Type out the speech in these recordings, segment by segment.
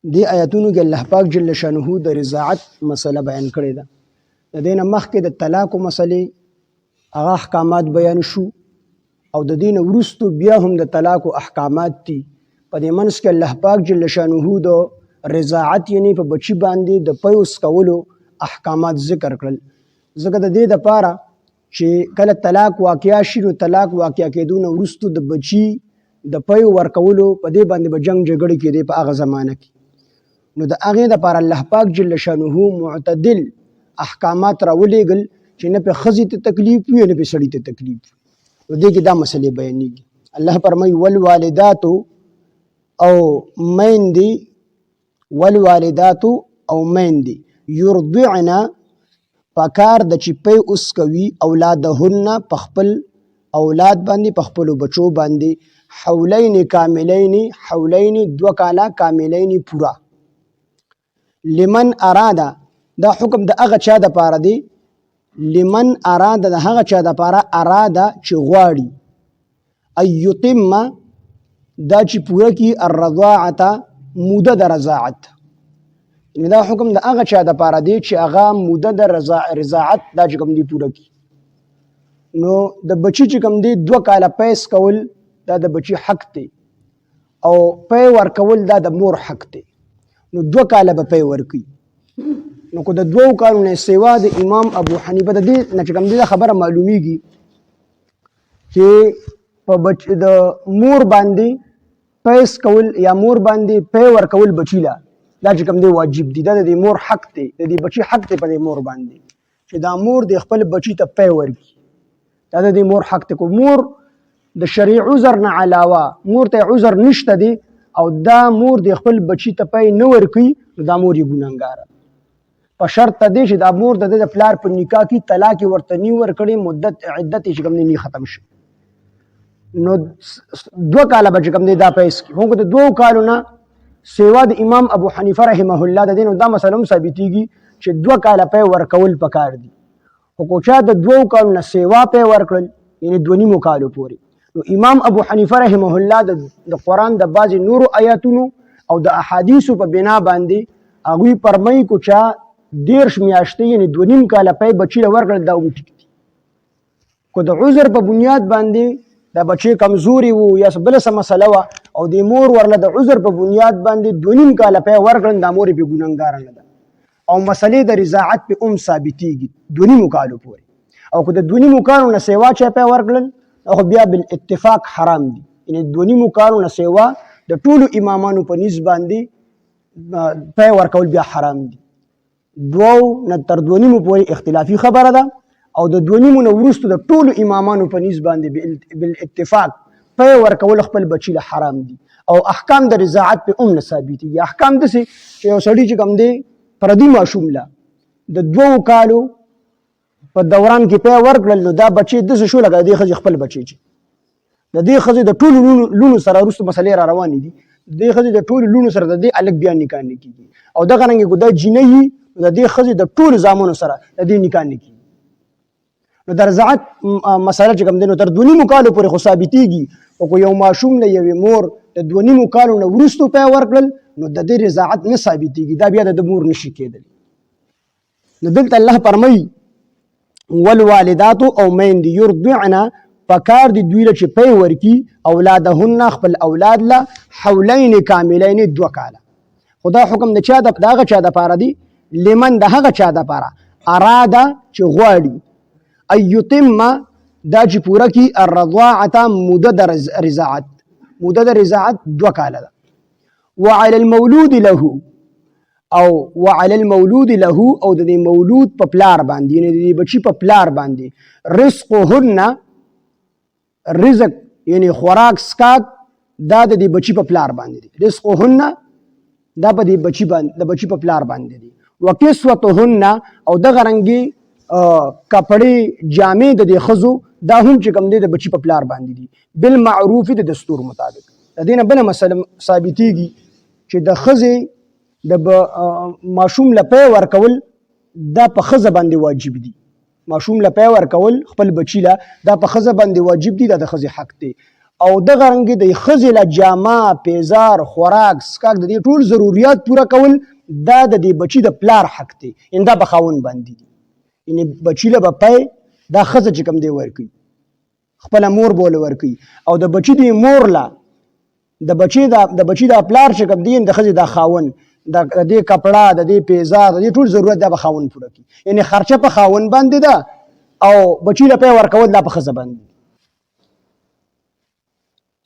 دې آیاتونو کې الله پاک جل شانه د رضاعت مسله بیان کړې ده. د دې نه مخکې د طلاق مسلې هغه احکامات بیان شو او د دې نه وروسته بیا هم د طلاق احکامات دي. په دې منځ کې الله پاک جل شانه د رضاعت یعنی په بچي باندې د پیوس کولو احکامات ذکر کړل. ځکه د دې دپاره چې کله طلاق واقع شي نو طلاق واقع کېدو نه وروسته د بچي د پی ورکولو په دې باندې به جنګ جګړې کېدې په هغه زمانه کې. نو د هغې دپاره الله پاک جل شانه معتدل احکامات راولېږل چې نه پې ښځې ته تکلیف وي نه پې سړي ته تکلیف وي. نو دې کې دا مسلې بیانېږي. الله فرمایي والوالداتو او میندې والوالداتو او میندې یرضعن پکار د چې پی اوس کوي اولادهن په خپل اولاد باندې په خپلو بچو باندې حولین کاملین حولین 2 کاله کاملین پورا. لمن اراده دا حکم د هغه چا دپاره دی لمن اراده د هغه چا دپاره اراده چې غواړي ان یتم دا چې پوره کي الرضاعة موده د رضاعت. دا حکم د هغه چا دپاره دی چې هغه موده د رضاعت دا چې کوم دی پوره کي. نو د بچي چې کوم دی 2 کاله پیس کول دا د بچي حق دی او پی ورکول دا د مور حق دی. نو 2 کاله به پی ورکوي. نو که د 2 کالو نه سوا د امام ابو حنیفه د دې نه چې کوم دی دا خبره معلومیږي چې په د مور باندې پیس کول یا مور باندې پی ورکول بچي له دا چې کوم دی واجب دی. دا د دې مور حق دی د دې بچي حق دی په دې مور باندې چې دا مور د خپل بچي ته پی ورکي. دا د دې مور حق دی. که مور د شرعي عذر نه علاوه مور ته عذر نشته دی او دا مور د خپل بچي ته پی نه ورکوي نو دا مور یې ګناهګاره په شرط ته دی چې دا مور د د پلار په نکاح کې طلاق ورته نی ورکړي مدت عدت یې چې کوم دی نی ختم شي نو 2 کاله به چې کوم دی دا پیس کړي. خو د 2 کالو نه سوا د امام ابو حنیفه رحمه الله د دې نو دا مسله هم ثابتېږي چې 2 کاله پی ورکول پکار دي. خو که چا د 2 کالو نه سوا پی ورکړل یعنی 2.5 کالو پورې نو امام ابو حنیفه رحمه الله د قرآن د بعضې نورو آیاتونو او د احادیثو په بنا باندې هغوی فرمایي که چا 10 میاشتې یعنې 2.5 کاله پی بچي له ورکړل دا هم ټیک دي. که د عذر په بنیاد باندې دا بچی کمزوري وو یا بله څه مسله وه او د مور ورله د عذر په بنیاد باندې 2.5 کاله پی ورکړل دا مور یې پې ګنهګاره نه ده او مسلې د رضاعت پې هم ثابتېږي 2.5 کالو پورې. او که د 2.5 کالو نه سوا چا پی ورکړل خو بیا بالاتفاق حرام دي. یعنې 2.5 کالو نه سوا د ټولو امامانو په نسبت باندې پی ورکول بیا حرام دي. 2 نه تر 2.5 پورې اختلافي خبره ده او د 2.5 نه وروسته د ټولو امامانو په نسبت باندې بالاتفاق پی ورکول خپل بچي له حرام دي. او احکام د رضاعت په هم نه ثابتېږي. احکام داسې چې یو سړي چې کوم دی پردي ماشوم له د 2 کالو په دوران کې پی ورکړل نو دا بچی داسې شو لکه د دې ښځې خپل بچی چې د دې ښځې د ټولو لونو سره وروسته مسلې را روانې دي. د دې ښځې د ټولو لونو سره د دې هلک بیا نکاح نه کېږي او دغه رنګې که دا جینۍ وي نو د دې ښځې د ټولو زامنو سره د دې نکاح نه کېږي. نو د رضاعت مسله چې کوم دی نو تر 2.5 کالو پورې خو ثابتېږي. او که یو ماشوم له یوې مور د 2.5 کالو نه وروسته پی ورکړل نو د دې رضاعت نه ثابتېږي. دا بیا د مور نشي کېدلی. نو دلته الله فرمایي والوالداتو او میندې یرضعن پکار دي دوی له چې پی ورکي اولادهن خپل اولاد له حولین کاملین 2 کاله. خو دا حکم د هغه چا دپاره دی لمن د هغه چا دپاره اراده چې غواړي ان یتم دا چې پوره کي الرضاعة موده د رضاعت. موده د رضاعت 2 کاله ده. وعلى المولود له او وعلى المولود له او د دې مولود په پلار باندې یعنی د دې بچي په پلار باندې رزقهن رزق یعنی خوراک سکاک دا د دې بچي په پلار باندې دی. رزقهن دا په دې بچي باندې د بچي په پلار باندې دی. وکسوتهن او دغه رنګې کپړې جامې د دې ښځو دا هم چې کوم دی د بچي په پلار باندې دي بالمعروف د دستور مطابق. د دې نه بله مسله ثابتېږي چې د ښځې د ماشوم له پی ورکول دا په ښځه باندې واجب دي. ماشوم له پی ورکول خپل بچي له دا په ښځه باندې واجب دي. دا د ښځې حق دی. او دغه رنګې د ښځې له جامه پیزار خوراک سکاک د دې ټول ضروریات پوره کول دا د دې بچي د پلار حق دی یعنې دا به خاوند باندې دي یعنې بچي له به پی دا ښځه چې کوم دی ورکوي خپله مور به ورله ورکوي او د بچي د مور له د بچي دا پلار چې کوم دی د ښځې دا خاوند د دې کپړه د دې پیزار د دې ټول ضرورت دا به خاوند پوره کړي یعنې خرچه په خاوند باندې ده او بچي له پی ورکول دا په ښځه باندې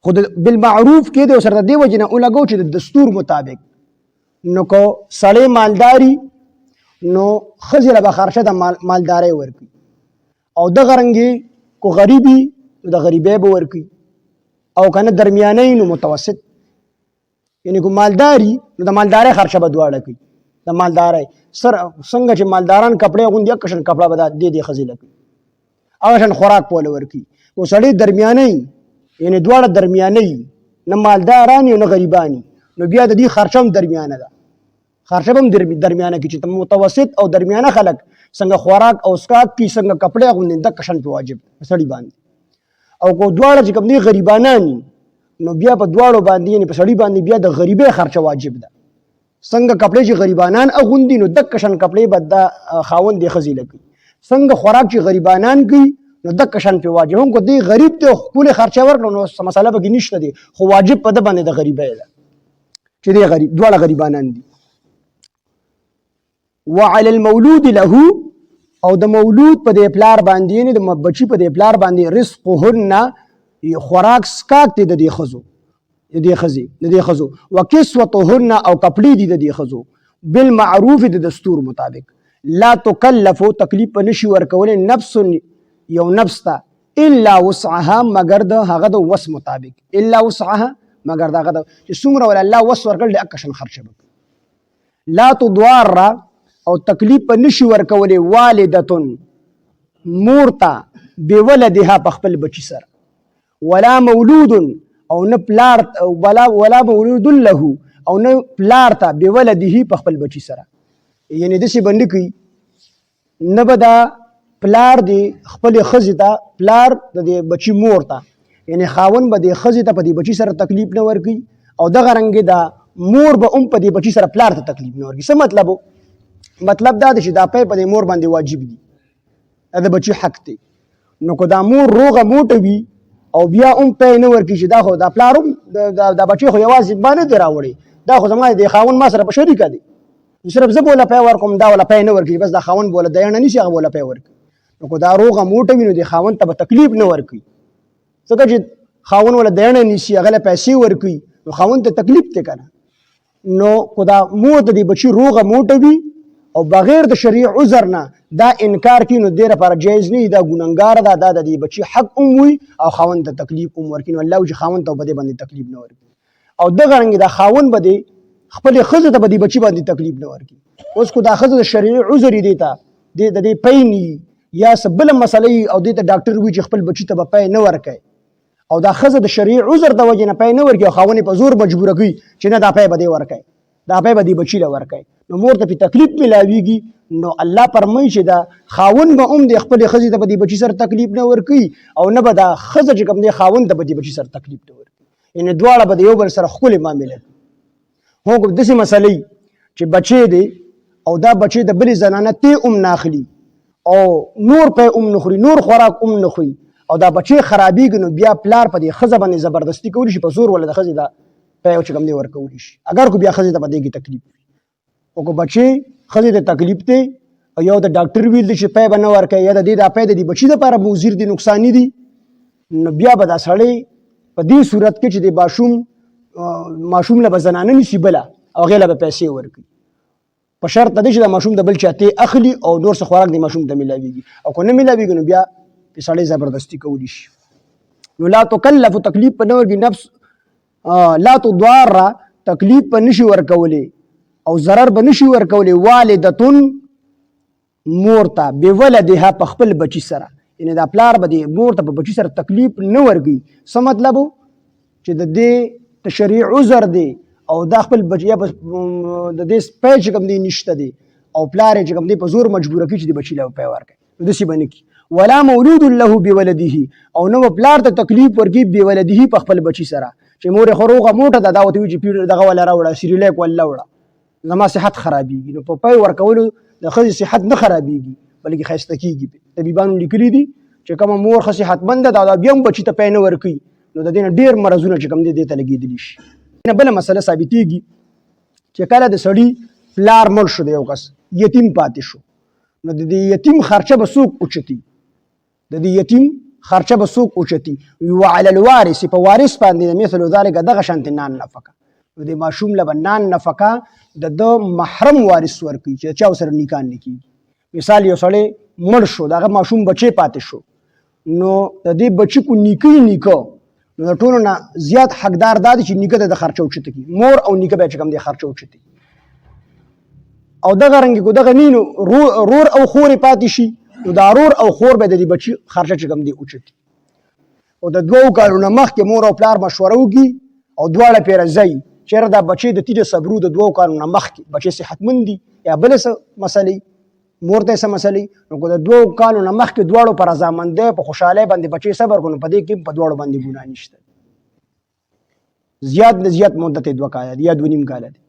خو بالمعروف کې دی سره د دې وجې نه ولګو چې د دستور مطابق نو که سړی مالداري نو ښځې له به خرچه د مالدارۍ ورکوي او دغه رنګې کو غریبي نو د غریبۍ به ورکوي او که نه درمیانۍ نو متوسط یعنې که مالداري نو د مالدارۍ خرچه به دواړه کوي د مالدارۍ څنګه چې مالداران کپړې اغوندي هغه شان کپړه به دې ښځې له کوي هغه شان خوراک به ورله ورکوي او سړی درمیانۍ یعنې دواړه درمیانۍ نه مالداران نه غریبان نو بیا د دې خرچه هم درمیانه ده خرچه به هم درمیانه کې چې متوسط او درمیانه خلک څنګه خوراک او اسکاک کې څنګه کپړې اغوندي دغه شان پې واجب سړي باندې او که دواړه چې کوم دي غریبانان نو بیا په دواړو باندې یعنې په سړي باندې بیا د غریبۍ خرچه واجب ده څنګه کپړې چې غریبانان اغوندي نو دغه شان کپړې به د خاوند د ښځې له کوي څنګه خوراک چې غریبانان کوي نو دغه شان پې واجب هم که دی غریب دی ښکلې خرچه ورکړو نو مسله پکې نشته دی خو واجب په ده باندې د غریبۍ ده چې دی دواړه غریبانان دي وعلى المولود له او د مولود په دې پلار باندې یعنې د بچي په دې پلار باندې رزقهن خوراک سکاک دی د دې ښځو وکسوتهن او کپړې دي د دې ښځو بالمعروف د دستور مطابق لا تکلف تکلیف په نشي ورکولی نفس یو نفس ته الا وسعها مگر د هغه د وس مطابق الا وسعها مگر د هغه چې څومره ول الله وس ورکړل د هغه شان خرچه وکړي لا تضار او تکلیف په نشي ورکولی والدتن مور ته بولدها په خپل بچي سره ولا مولود او نه پلار ولا مولود له او نه پلار ته بولده په خپل بچي سره یعنې داسې به نه کوي نه به دا پلار دی خپلې ښځې ته پلار د دې بچي مور ته یعنې خاوند به دې ښځې ته په دې بچي سره تکلیف نه ورکوي او دغه رنګې دا مور به هم په دې بچي سره پلار ته تکلیف نه ورکوي څه مطلب مطلب دا دی چې دا پی په دې مور باندې واجب دي دا د بچي حق دی نو که دا مور روغه موټه وي او بیا هم پی نه ورکوي چې دا خو دا پلار هم دا بچي خو یوازې ما نه دی راوړی دا خو زما د خاوند ما سره په شریکه دی صرف زه به وله پی ورکوم دا وله پی نه ورکوي بس دا خاوند به وله دیانه نیسي هغه به وله پی ورکوي نو که دا روغه موټه وي نو د خاوند ته به تکلیف نه ورکوي ځکه چې خاوند وله دیانه نیسي هغه له پیسې ورکوي نو خاوند ته تکلیف دی که نه نو که دا مور د دې بچي روغه موټه وي او بغیر د شرعي عذر نه دا انکار کوي نو دې لپاره جایز نه وي دا ګنهګار ده دا د دې بچي حق هم وي او خاوند ته تکلیف هم ورکوي نو الله وایي چې خاوند ته به دې باندې تکلیف نه ورکوي او دغه رنګې دا خاوند به دې خپلې ښځې ته به دې بچي باندې تکلیف نه ورکوي اوس خو دا ښځه د شرعي عذر یې دې ته د دې پی نه یا څه بله مسله او دې ته ډاکټر وایي چې خپل بچي ته به پی نه ورکوي او دا ښځه د شرعي عذر د وجې نه پی نه ورکوي او خاوند یې په زور مجبوره کوي چې نه دا پی به دې ورکوي دا پی به دې بچي له ورکوي نو مور ته پې تکلیف میلاویږي نو الله فرمایي چې دا خاوند به هم د خپلې ښځې ته به دې بچي سره تکلیف نه ورکوي او نه به دا ښځه چې کوم دی خاوند ته به دې بچي سره تکلیف نه ورکوي یعنې دواړه به د یو بل سره ښکلې معامله کوي هو که داسې مسلې چې بچی دی او دا بچی د بلې زنانه تی هم نه اخلي او نور پی هم نه خوري نور خوراک هم نه خوري او دا بچی خرابېږي نو بیا پلار په دې ښځه باندې زبردستي کولی شي په زور ولا د ښځې دا پی چې کوم دی ورکولی شي اگر کو بیا ښځې ته په دې کې تکلیف وي او که بچی ښځې ته تکلیف دی او یو د ډاکټر ویل دی چې پی به نه ورکوي یا د دې دا پی د دې بچي دپاره مضر دي نقصاني دي نو بیا به دا سړی په دې صورت کې چې د ماشوم له به زنانه نیسي بله او هغې له به پیسې ورکوي په شرط دی چې دا ماشوم د بل چا تی اخلي او نور څه خوراک د ماشوم ته میلاویږي او که نه میلاویږي نو بیا پې سړی زبردستي کولی شي نو لا تکلف تکلیف په نه ورکوي نفس لا تضار تکلیف په نشي ورکولی او ضرر به نشي ورکولی والدتن مور ته بولدها په خپل بچي سره یعنې دا پلار به د مور ته په بچي سره تکلیف نه ورکوي څه مطلب چې د دې شرعي عذر دی او دا خپل بچي یا د دې پی چې کوم دی نشته دی او پلار یې چې کوم دی په زور مجبوره کوي چې د بچي له پی ورکوي نو داسې به نه کړي ولا مولود له بولده او نو پلار ته تکلیف ورکی بولده په خپل بچی سره چې مور خروغه موټه د دعوت وی چې پیر دغه ولا راوړه سریلیک ولا وړه زما صحت خرابېږي نو په پای ورکولو د خځې صحت نه خرابېږي بلکې ښایسته کېږي طبیبانو لیکلي دي چې کومه مور ښه صحتمنده ده دا بیا هم بچي ته پی نه ورکوي نو د دې نه ډېر مرضونه چې کوم دی دې ته لګېدلي شي بله مسله ثابتېږي چې کله د سړي پلار مړ شو د یو کس یتیم پاتې شو نو د دې یتیم خرچه به څوک اوچتي د دې یتیم خرچه به څوک اوچتي وعلى الوارث په وارث باندې مثل ذلك دغه شانتې نان نفقه نو د ماشوم له به نان نفقه د محرم وارث ورکوي چې چا سره نکاح نه کېږي مثال یو سړی مړ شو دغه ماشوم بچی پاتې شو نو د دې بچي کو نیکه نو د ټولو نه زیات حقدار دا دی چې نیکه ته د خرچه اوچته کړي مور او نیکه به چې کوم دی خرچه اوچتي او دغه رنګې کو دغه نینو رور او خورې پاتې شي نو دا رور او خور به د دې بچي خرچه چې کوم دی اوچتي او د 2 کالو نه مخکې مور او پلار مشوره وکړي او دواړه پرې ځي چېرې دا بچی د تیره صبرو د 2 کالو نه مخکې بچی صحتمند دي یا بله څه مسلې مور ته څه مسلې نو که د 2 کالو نه مخکې دواړو په رضامندۍ په خوشحالۍ باندې بچی صبر کړو نو په دې کې په دواړو باندې ګناه نشته زیات نه زیات مدت یې 2 کاله دی یا 2.5 کاله دی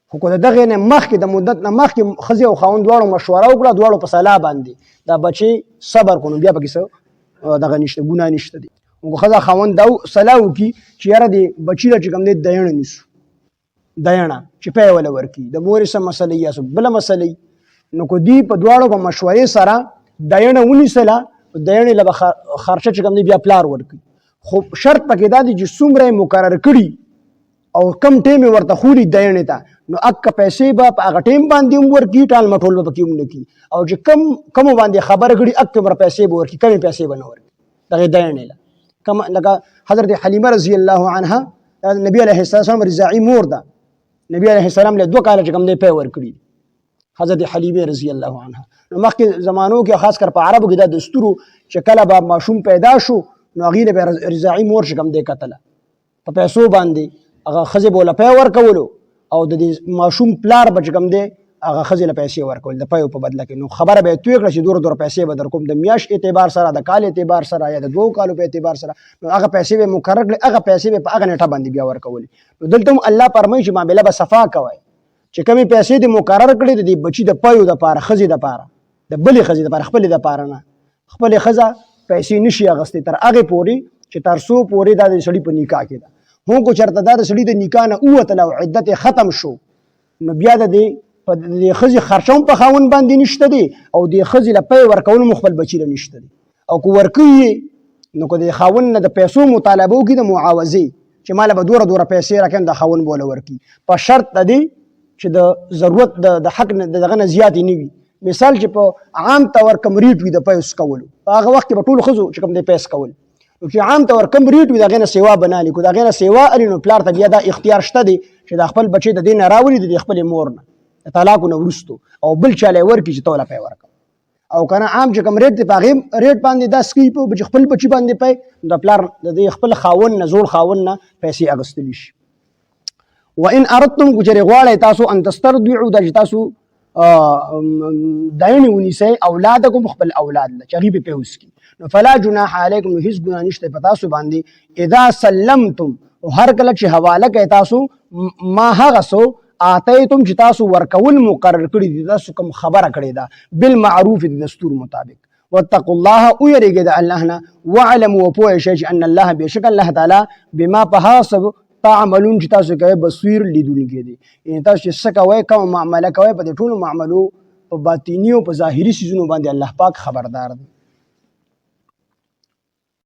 خو که د دغې نه مخکې د مدت نه مخکې ښځې او خاوند دواړو مشوره وکړه دواړو په صلاح باندې دا بچی صبر کړو بیا پکې څه دغه نشته ګناه نشته دی نو که ښځه خاوند دا صلاح وکړي چې یاره دې بچي له چې کوم دی دینه نیسو دینه چې پی وله ورکړي د مورې څه مسلې یا څه بله مسلې نو که دوی په دواړو په مشورې سره دینه ونیسله دینې له به خرچه چې کوم دی بیا پلار ورکړي خو شرط پکې دا دی چې څومره یې مقرر کړي او کم ټیم یې ورته خولي دینې ته نو اکه پیسې به په هغه ټیم باندې هم ورکړي ټال مټول به پکې هم نه کړي او چې کمو باندې خبره کړي اکه ور پیسې به ورکړي کمې پیسې به نه ورکړي دغې دینې له کم لکه حضرت حلیمه رضی الله عنها نبی علیه السلام رضاعي مور ده نبی علیه السلام له 2 کاله چې کوم دی پی ورکړي حضرت حلیمه رضی الله عنها نو مخکې زمانو کې خاص کر په عربو کې دا دستورو چې کله به ماشوم پیدا شو نو هغې له به رضاعي مور چې کوم دی کتله په پیسو باندې هغه ښځې به له پی ورکولو او د دې ماشوم پلار به چې کوم دی هغه ښځې له پیسې ورکول د پیو په بدله کې نو خبره به یې توی کړه چې دوره پیسې به در کوم د میاشت اعتبار سره د کال اعتبار سره یا د 2 کالو په اعتبار سره نو هغه پیسې به مقرر کړي هغه پیسې به په هغه نیټه باندې بیا ورکولې نو دلته هم الله فرمایي چې معامله به صفا کوئ چې کومې پیسې دې مقرر کړي د دې بچي د پیو دپاره ښځې دپاره د بلې ښځې دپاره خپلې دپاره نه خپلې ښځه پیسې نشي اخیستې تر هغې پورې چې تر څو پورې دا د سړي په نکاح کې ده هو که چېرته دا د سړي د نکاح نه ووتله او عدت یې ختم شو نو بیا د دې ښځې خرچه هم په خاوند باندې نشته دی او د ښځې له پی ورکول هم خپل بچي له نشته دی او که ورکوي نو که د خاوند نه د پیسو مطالبه وکړي د معاوضې چې ما له به دوره پیسې راکړم د خاوند به وله ورکړي په شرط د دې چې د ضرورت د حق دغه نه زیاتې نه وي مثال چې په عام طور کم ریټ وي د پیو سکولو په هغه وخت کې به ټولو ښځو چې کوم دی پیس کول نو چې عام طور کم ریټ وي د هغې نه سیوا به نه لیکو د هغې نه سیوا الي نو پلار ته بیا دا اختیار شته دی چې د خپل بچی د دې نه راولي د خپلې مور نه د طلاقو نه وروستو او بل چا له یې ورکړي چې ته وله پی ورکړه او که نه عام چې کوم ریټ دی په هغې ریټ باندې دا سکوي په خپل بچي باندې پی د پلار د دې خپل خاوند نه زوړ خاوند نه پیسې اخیستلی شي وان اردتم کو چېرې غواړئ تاسو ان تسترضعوا دا چې تاسو دینې ونیسئ اولادکم خپل اولاد له چې هغوی پې پیوس کړي نو فلا جناح علیکم نو هېڅ ګناه نشته په تاسو باندې اذا سلمتم هر کله چې حواله کوئ تاسو ما هغه څه آتیتم چې تاسو ورکول مقرر کړي دي تاسو کوم خبره کړې ده بالمعروف د دستور مطابق واتقوا الله ويرګئ د الله نه واعلموا وپوه شئ چې ان الله بېشک الله تعالی بما په هغه څه تعملون چې تاسو کوئ بصیر لیدونکی دی یعنې تاسو چې څه کوئ کومه معامله کوئ په دې ټولو معاملو په باطني او په ظاهري څیزونو باندې الله پاک خبردار دی